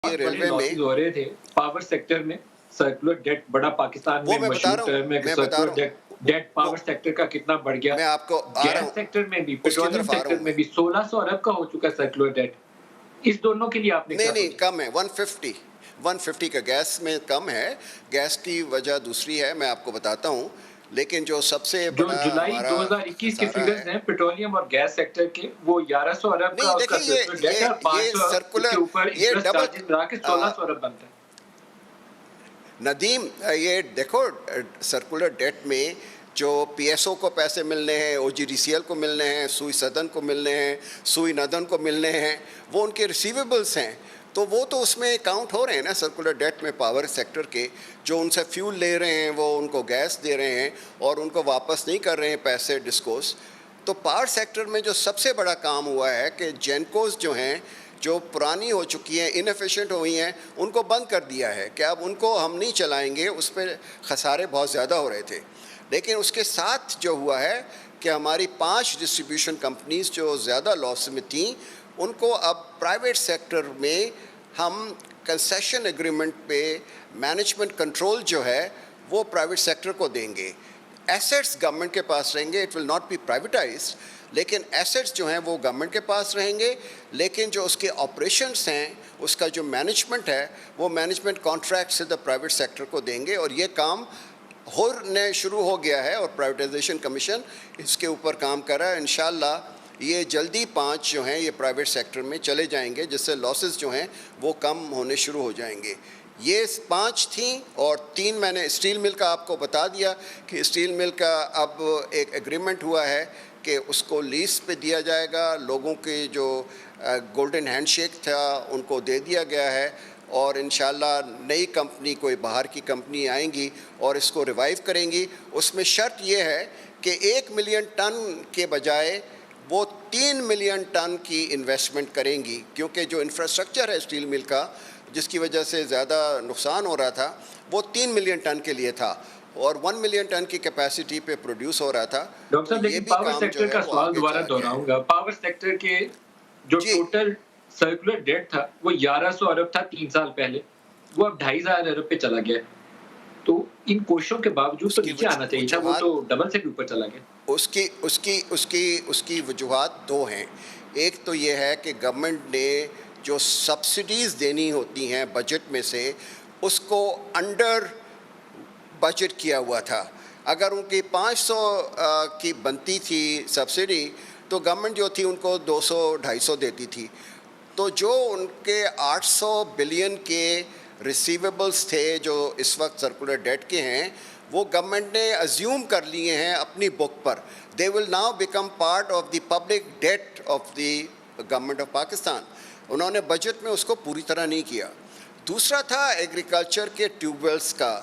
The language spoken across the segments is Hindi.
ये बड़े रेलवे लॉसेस में हो रहे थे पावर सेक्टर में। सर्कुलर डेट बड़ा पाकिस्तान वो में मैं बता मशहूर रहा हूँ, टर्म है कि मैं बता सर्कुलर रहा हूँ, डेट डेट पावर वो सेक्टर का कितना बढ़ गया। मैं आपको आ रहा गैस हूँ, सेक्टर में भी, उसकी पेट्रोलियम तरफ आ रहा सेक्टर हूँ में मैं। भी 1600 अरब का हो चुका है सर्कुलर डेट। इस दोनों के लिए आपने नहीं, क्या नहीं सोचा? कम है 150 150 का गैस में कम है। गैस की वजह दूसरी है, मैं आपको बताता हूँ। लेकिन जो सबसे जो बड़ा जुलाई हमारा 2021 के खसारा फिगर्स है हैं पेट्रोलियम और गैस सेक्टर के, वो 1100 अरब का नहीं उसका देखिए सर्कुलर डेट है और ये 500 उसके सर्कुलर ऊपर ये इंटरेस्ट डबल चार्जेस लगा के 1600 अरब बनता है। नदीम ये देखो सर्कुलर डेट में जो पीएसओ को पैसे मिलने हैं, ओजीडीसीएल को मिलने हैं, सुई सदन को मिलने हैं, सुई नदन को मिलने हैं, वो उनके रिसीवेबल्स हैं। तो वो तो उसमें काउंट हो रहे हैं ना सर्कुलर डेट में। पावर सेक्टर के जो उनसे फ्यूल ले रहे हैं वो उनको गैस दे रहे हैं और उनको वापस नहीं कर रहे हैं पैसे डिस्कोस। तो पावर सेक्टर में जो सबसे बड़ा काम हुआ है कि जेनकोस जो हैं, जो पुरानी हो चुकी हैं, इनएफिशिएंट हुई हैं, उनको बंद कर दिया है कि अब उनको हम नहीं चलाएंगे। उस पर खसारे बहुत ज़्यादा हो रहे थे। लेकिन उसके साथ जो हुआ है कि हमारी 5 डिस्ट्रीब्यूशन कंपनीज जो ज़्यादा लॉस में थीं, उनको अब प्राइवेट सेक्टर में हम कंसेशन एग्रीमेंट पे मैनेजमेंट कंट्रोल जो है वो प्राइवेट सेक्टर को देंगे। एसेट्स गवर्नमेंट के पास रहेंगे, it will not be privatised, लेकिन एसेट्स जो हैं वो गवर्नमेंट के पास रहेंगे। लेकिन जो उसके ऑपरेशंस हैं, उसका जो मैनेजमेंट है, वो मैनेजमेंट कॉन्ट्रैक्ट से द प्राइवेट सेक्टर को देंगे। और ये काम होने शुरू हो गया है और प्राइवेटाइजेशन कमीशन इसके ऊपर काम कर रहा है। इंशाल्लाह ये जल्दी 5 जो हैं ये प्राइवेट सेक्टर में चले जाएंगे, जिससे लॉसेस जो हैं वो कम होने शुरू हो जाएंगे। ये 5 थी और 3 मैंने स्टील मिल का आपको बता दिया कि स्टील मिल का अब एक एग्रीमेंट हुआ है कि उसको लीज पे दिया जाएगा। लोगों के जो गोल्डन हैंडशेक था उनको दे दिया गया है और इंशाल्लाह नई कंपनी, कोई बाहर की कंपनी आएंगी और इसको रिवाइव करेंगी। उसमें शर्त ये है कि 1 मिलियन टन के बजाय वो 3 मिलियन टन की इन्वेस्टमेंट करेंगी, क्योंकि जो इंफ्रास्ट्रक्चर है स्टील मिल का जिसकी वजह से ज़्यादा नुकसान हो रहा था, वो 3 मिलियन टन के लिए था और 1 मिलियन टन की कैपेसिटी पे प्रोड्यूस हो रहा था। डॉक्टर तो साहब, ये लेकिन भी पावर काम जो सेक्टर है का वो सवाल आगे दोबारा चला गया है। दोहराऊँगा। पावर सेक्टर के जो जी टोटल सर्कुलर डेट था, वो 1100 अरब था 3 साल पहले। वो अब 2500 अरब पे चला गया है। तो इन कोशिशों के बावजूद तो उसकी नीचे आना चाहिए था, वो वजूहत तो डबल से भी ऊपर चला गया। उसकी उसकी उसकी उसकी वजूहत 2 हैं। एक तो ये है कि गवर्नमेंट ने जो सब्सिडीज़ देनी होती हैं बजट में से, उसको अंडर बजट किया हुआ था। अगर उनकी 500 की बनती थी सब्सिडी, तो गवर्नमेंट जो थी उनको 200-250 देती थी। तो जो उनके 800 बिलियन के रिसीवेबल्स थे जो इस वक्त सर्कुलर डेट के हैं, वो गवर्नमेंट ने अज्यूम कर लिए हैं अपनी बुक पर। They will now become part of the public debt of the government of Pakistan. उन्होंने बजट में उसको पूरी तरह नहीं किया। दूसरा था एग्रीकल्चर के ट्यूबवेल्स का,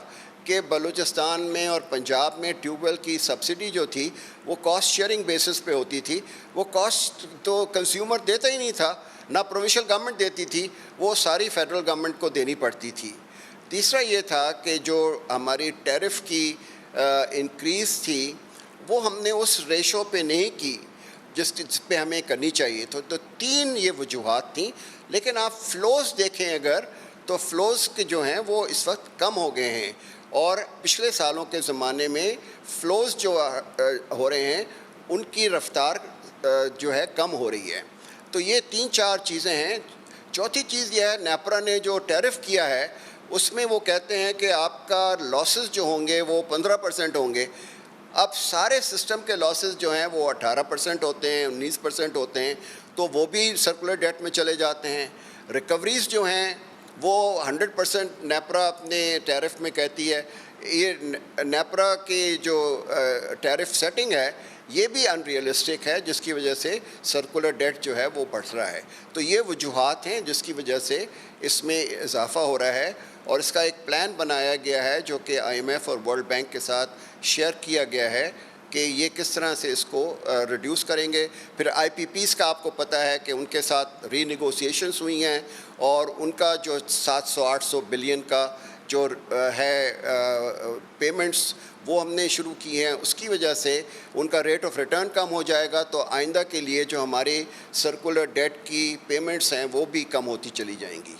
कि बलूचिस्तान में और पंजाब में ट्यूबवेल की सब्सिडी जो थी वो कॉस्ट शेयरिंग बेसिस पे होती थी। वो कॉस्ट तो कंज्यूमर देता ही नहीं था, ना प्रोविंशियल गवर्नमेंट देती थी, वो सारी फेडरल गवर्नमेंट को देनी पड़ती थी। तीसरा ये था कि जो हमारी टैरिफ की इंक्रीज़ थी वो हमने उस रेशो पे नहीं की जिस पे हमें करनी चाहिए। तो 3 ये वजूहात थी। लेकिन आप फ़्लोज़ देखें अगर, तो फ़्लोज़ के जो हैं वो इस वक्त कम हो गए हैं और पिछले सालों के ज़माने में फ़्लोज़ जो हो रहे हैं उनकी रफ़्तार जो है कम हो रही है। तो ये 3-4 चीज़ें हैं। चौथी चीज़ यह है, नेपरा ने जो टैरिफ किया है उसमें वो कहते हैं कि आपका लॉसेस जो होंगे वो 15% होंगे। अब सारे सिस्टम के लॉसेस जो हैं वो 18% होते हैं, 19% होते हैं, तो वो भी सर्कुलर डेट में चले जाते हैं। रिकवरीज़ जो हैं वो 100% नेपरा अपने टैरिफ में कहती है। ये नेपरा की जो टैरिफ सेटिंग है ये भी अनरियलिस्टिक है, जिसकी वजह से सर्कुलर डेट जो है वो बढ़ रहा है। तो ये वजूहात हैं जिसकी वजह से इसमें इजाफ़ा हो रहा है और इसका एक प्लान बनाया गया है जो कि IMF और वर्ल्ड बैंक के साथ शेयर किया गया है कि ये किस तरह से इसको रिड्यूस करेंगे। फिर IPPs का आपको पता है कि उनके साथ रीनेगोशिएशंस हुई हैं और उनका जो 700-800 बिलियन का जो है पेमेंट्स वो हमने शुरू की हैं। उसकी वजह से उनका रेट ऑफ रिटर्न कम हो जाएगा, तो आइंदा के लिए जो हमारे सर्कुलर डेट की पेमेंट्स हैं वो भी कम होती चली जाएंगी।